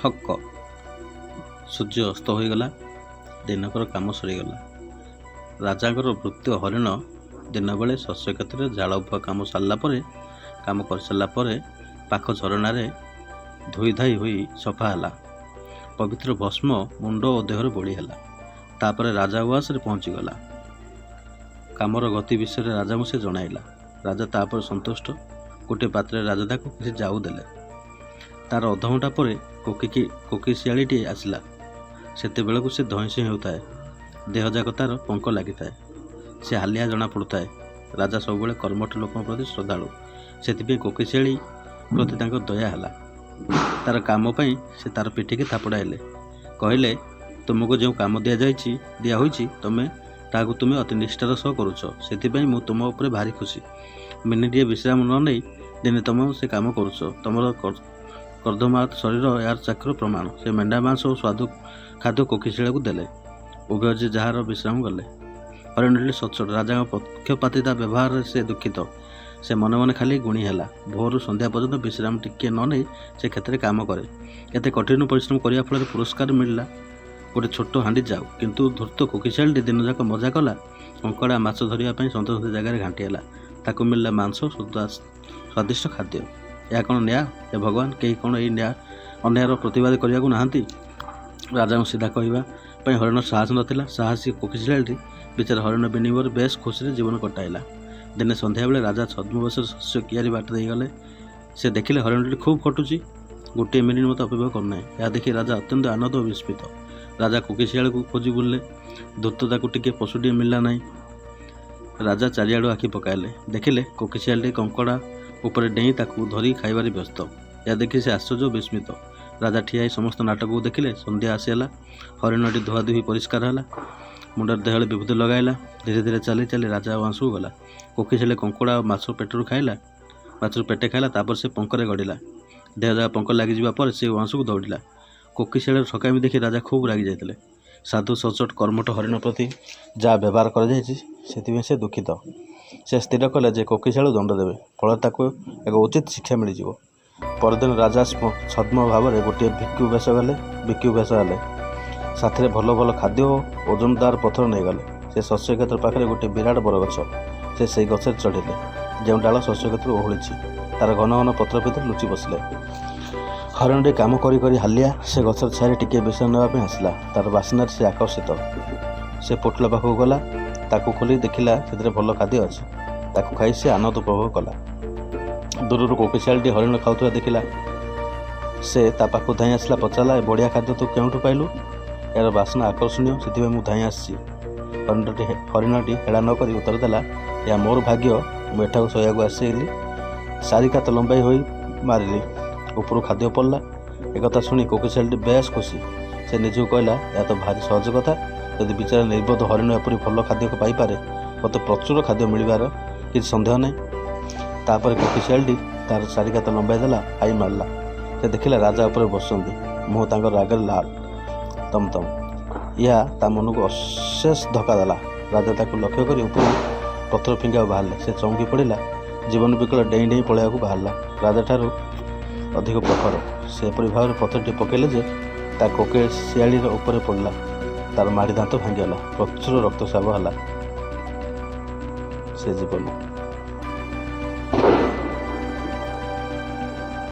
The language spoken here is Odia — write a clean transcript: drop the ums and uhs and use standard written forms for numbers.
ଠକ ସୂର୍ଯ୍ୟ ଅସ୍ତ ହୋଇଗଲା। ଦିନକର କାମ ସରିଗଲା। ରାଜାଙ୍କର ବୃତ୍ତି ହରିଣ ଦିନବେଳେ ଶସ୍ୟ କ୍ଷେତ୍ରରେ ଝାଳ ବୁହା କାମ କରିସାରିଲା ପରେ ପାଖ ଝରଣାରେ ଧୋଇଧାଇ ହୋଇ ସଫା ହେଲା। ପବିତ୍ର ଭସ୍ମ ମୁଣ୍ଡ ଓ ଦେହରେ ବୋଳି ହେଲା। ତାପରେ ରାଜା ଉଆସରେ ପହଞ୍ଚିଗଲା। କାମର ଗତି ବିଷୟରେ ରାଜାଙ୍କୁ ସେ ଜଣାଇଲା। ରାଜା ତାପରେ ସନ୍ତୁଷ୍ଟ। ଗୋଟିଏ ପାତ୍ରରେ ରାଜା ତାକୁ କିଛି ଜାଉ ଦେଲେ। ତାର ଅଧଘଣ୍ଟା ପରେ କୋକିଶିଆଳିଟିଏ ଆସିଲା। ସେତେବେଳକୁ ସେ ଧଇଁସଇଁ ହେଉଥାଏ। ଦେହଯାକ ତାର ପଙ୍କ ଲାଗିଥାଏ। ସେ ହାଲିଆ ଜଣା ପଡ଼ୁଥାଏ। ରାଜା ସବୁବେଳେ କର୍ମଠ ଲୋକଙ୍କ ପ୍ରତି ଶ୍ରଦ୍ଧାଳୁ। ସେଥିପାଇଁ କୋକିଶିଆଳି ପ୍ରତି ତାଙ୍କ ଦୟା ହେଲା। ତାର କାମ ପାଇଁ ସେ ତାର ପିଠିକି ଥାପଡ଼ାଇଲେ। କହିଲେ, ତୁମକୁ ଯେଉଁ କାମ ଦିଆହୋଇଛି ତାହାକୁ ତୁମେ ଅତି ନିଷ୍ଠାର ସହ କରୁଛ। ସେଥିପାଇଁ ମୁଁ ତୁମ ଉପରେ ଭାରି ଖୁସି। ମିନିଟିଏ ବିଶ୍ରାମ ନ ନେଇ ଦିନେ ତୁମେ ସେ କାମ କରୁଛ। ତୁମର କର୍ଦ୍ଦମାକ୍ତ ଶରୀର ଏହାର ଚାକ୍ଷୁର ପ୍ରମାଣ। ସେ ମେଣ୍ଢା ମାଂସ ଓ ସ୍ୱାଦୁ ଖାଦ୍ୟ କୋକିଶିଆଳିକୁ ଦେଲେ। ଉଭୟ ଯେ ଯାହାର ବିଶ୍ରାମ ଗଲେ। ହରିଣଟି ସଚ୍ଚୋଟ। ରାଜାଙ୍କ ପକ୍ଷପାତିତା ବ୍ୟବହାରରେ ସେ ଦୁଃଖିତ। ସେ ମନେ ମନେ ଖାଲି ଗୁଣି ହେଲା। ଭୋରରୁ ସନ୍ଧ୍ୟା ପର୍ଯ୍ୟନ୍ତ ବିଶ୍ରାମ ଟିକିଏ ନ ନେଇ ସେ କ୍ଷେତ୍ରରେ କାମ କରେ। ଏତେ କଠିନ ପରିଶ୍ରମ କରିବା ଫଳରେ ପୁରସ୍କାର ମିଳିଲା ଗୋଟେ ଛୋଟ ହାଣ୍ଡି ଜାଉ। କିନ୍ତୁ ଧୂର୍ତ୍ତ କୋକିଶିଆଳିଟି ଦିନଯାକ ମଜା କଲା। କଙ୍କଡ଼ା ମାଛ ଧରିବା ପାଇଁ ସନ୍ତେ ସନ୍ତେ ଜାଗାରେ ଘାଣ୍ଟି ହେଲା। ତାକୁ ମିଳିଲା ମାଂସ, ସ୍ୱାଦିଷ୍ଟ ଖାଦ୍ୟ। ଏହା କ'ଣ ନ୍ୟାୟ? ହେ ଭଗବାନ, କେହି କ'ଣ ଏହି ଅନ୍ୟାୟର ପ୍ରତିବାଦ କରିବାକୁ ନାହାନ୍ତି? ରାଜାଙ୍କୁ ସିଧା କହିବା ପାଇଁ ହରିଣର ସାହସ ନଥିଲା। ସାହସୀ କୋକିଶିଆଳିଟି ବିଚାରା ହରିଣ ବିନିମୟରେ ବେଶ୍ ଖୁସିରେ ଜୀବନ କଟାଇଲା। ଦିନେ ସନ୍ଧ୍ୟାବେଳେ ରାଜା ଛଦ୍ମବେଶରେ ଶସ୍ୟ କିଆରି ବାଟ ଦେଇଗଲେ। ସେ ଦେଖିଲେ ହରିଣଟି ଖୁବ୍ ଖଟୁଛି। ଗୋଟିଏ ମିନିଟ୍ ମୋତେ ଅପେକ୍ଷା କରୁନାହିଁ। ଏହା ଦେଖି ରାଜା ଅତ୍ୟନ୍ତ ଆନନ୍ଦ ଓ ବିସ୍ମିତ। ରାଜା କୋକିଶିଆଳିକୁ ଖୋଜି ବୁଲିଲେ। ଧୂର୍ତ୍ତ ତାକୁ ଟିକିଏ ପଶୁଟିଏ ମିଳିଲା ନାହିଁ। ରାଜା ଚାରିଆଡ଼ୁ ଆଖି ପକାଇଲେ। ଦେଖିଲେ କୋକିଶିଆଳିଟି କଙ୍କଡ଼ା ଉପରେ ଡେଇଁ ତାକୁ ଧରି ଖାଇବାରେ ବ୍ୟସ୍ତ। ଏହା ଦେଖି ସେ ଆଶ୍ଚର୍ଯ୍ୟ ଓ ବିସ୍ମିତ। ରାଜା ଠିଆ ହୋଇ ସମସ୍ତ ନାଟକକୁ ଦେଖିଲେ। ସନ୍ଧ୍ୟା ଆସିଗଲା। ହରିଣଟି ଧୁଆଧୋଇ ପରିଷ୍କାର ହେଲା। ମୁଣ୍ଡରେ ଦେହରେ ବିଭୂତି ଲଗାଇଲା। ଧୀରେ ଧୀରେ ଚାଲି ଚାଲି ରାଜା ଉଆସକୁ ଗଲା। କୋକିଶିଆଳି କଙ୍କଡ଼ା ଓ ମାଛ ମାଛରୁ ପେଟେ ଖାଇଲା। ତାପରେ ସେ ପଙ୍କରେ ଗଡ଼ିଲା। ଦେହଯାକ ପଙ୍କ ଲାଗିଯିବା ପରେ ସେ ଉଆସକୁ ଦୌଡ଼ିଲା। କୋକିଶିଆଳିର ଠକାମି ଦେଖି ରାଜା ଖୁବ୍ ରାଗି ଯାଇଥିଲେ। ସାଧୁ ସଚ୍ଚୋଟ କର୍ମଠ ହରିଣ ପ୍ରତି ଯାହା ବ୍ୟବହାର କରାଯାଇଛି ସେଥିପାଇଁ ସେ ଦୁଃଖିତ। ସେ ସ୍ଥିର କଲେ ଯେ କୋକିଶିଆଳିକୁ ଦଣ୍ଡ ଦେବେ। ଫଳରେ ତାକୁ ଏକ ଉଚିତ ଶିକ୍ଷା ମିଳିଯିବ। ପରଦିନ ରାଜା ଛଦ୍ମ ଭାବରେ ଗୋଟିଏ ଭିକ୍ଷୁ ବେଶ ହେଲେ। ସାଥିରେ ଭଲ ଭଲ ଖାଦ୍ୟ ଓ ଓଜନଦାର ପଥର ନେଇଗଲେ। ସେ ଶସ୍ୟ କ୍ଷେତ୍ର ପାଖରେ ଗୋଟିଏ ବିରାଟ ବରଗଛ। ସେ ସେହି ଗଛରେ ଚଢ଼ିଲେ। ଯେଉଁ ଡାଳ ଶସ୍ୟ କ୍ଷେତ୍ରରୁ ଓହଳିଛି ତାର ଘନ ଘନ ପତ୍ର ଭିତରେ ଲୁଚି ବସିଲେ। ହରିଣଟି କାମ କରି କରି ହାଲିଆ। ସେ ଗଛର ଛାଇରେ ଟିକିଏ ବିଶ୍ରାମ ନେବା ପାଇଁ ଆସିଲା। ତାର ବାସ୍ନାରେ ସେ ଆକର୍ଷିତ। ସେ ପୋଟଳ ପାଖକୁ ଗଲା। ତାକୁ ଖୋଲି ଦେଖିଲା ସେଥିରେ ଭଲ ଖାଦ୍ୟ ଅଛି। ତାକୁ ଖାଇ ସେ ଆନନ୍ଦ ଉପଭୋଗ କଲା। ଦୂରରୁ କୋକିଶିଆଳିଟି ହରିଣ ଖାଉଥିବା ଦେଖିଲା। ସେ ତା ପାଖକୁ ଧାଇଁ ଆସିଲା। ପଚାରିଲା, ଏ ବଢ଼ିଆ ଖାଦ୍ୟ ତୁ କେଉଁଠୁ ପାଇଲୁ? ଏହାର ବାସ୍ନା ଆକର୍ଷଣୀୟ, ସେଥିପାଇଁ ମୁଁ ଧାଇଁ ଆସିଛି। ହରିଣଟି ହେଳା ନ କରି ଉତ୍ତର ଦେଲା, ଏହା ମୋର ଭାଗ୍ୟ। ମୁଁ ଏଠାକୁ ଶୋଇବାକୁ ଆସିଲି। ଚାରିକାତ ଲମ୍ବାଇ ହୋଇ ମାରିଲି। ଉପରୁ ଖାଦ୍ୟ ପଡ଼ିଲା। ଏକଥା ଶୁଣି କୋକିଶିଆଳିଟି ବେଶ୍ ଖୁସି। ସେ ନିଜକୁ କହିଲା, ଏହା ତ ଭାରି ସହଜ କଥା। ଯଦି ବିଚାରା ନିର୍ବୋଧ ହରିଣ ଏପରି ଭଲ ଖାଦ୍ୟ ପାଇପାରେ, ମୋତେ ପ୍ରଚୁର ଖାଦ୍ୟ ମିଳିବାର କିଛି ସନ୍ଦେହ ନାହିଁ। ତାପରେ କୋକିଶିଆଳିଟି ତାର ଚାରିକାତ ଲମ୍ବାଇ ଦେଲା। ହାଇ ମାରିଲା। ସେ ଦେଖିଲା ରାଜା ଉପରେ ବସୁଛନ୍ତି। ମୁହଁ ତାଙ୍କର ରାଗରେ ଲାଲ ତମ। ଏହା ତା ମନକୁ ଅଶେଷ ଧକ୍କା ଦେଲା। ରାଜା ତାକୁ ଲକ୍ଷ୍ୟ କରି ଉପରୁ ପଥର ଫିଙ୍ଗିବାକୁ ବାହାରିଲେ। ସେ ଚମକି ପଡ଼ିଲା। ଜୀବନ ବିକଳ ଡେଇଁ ଡେଇଁ ପଳାଇବାକୁ ବାହାରିଲା। ରାଜାଠାରୁ ଅଧିକ ପ୍ରଖର। ସେ ଏପରି ଭାବରେ ପଥରଟି ପକାଇଲେ ଯେ ତା କୋକିଶିଆଳିର ଉପରେ ପଡ଼ିଲା। ତାର ମାଡ଼ି ଦାନ୍ତ ଭାଙ୍ଗିଗଲା। ପ୍ରଚୁର ରକ୍ତସ୍ରାବ ହେଲା। ସେ ଜୀବନ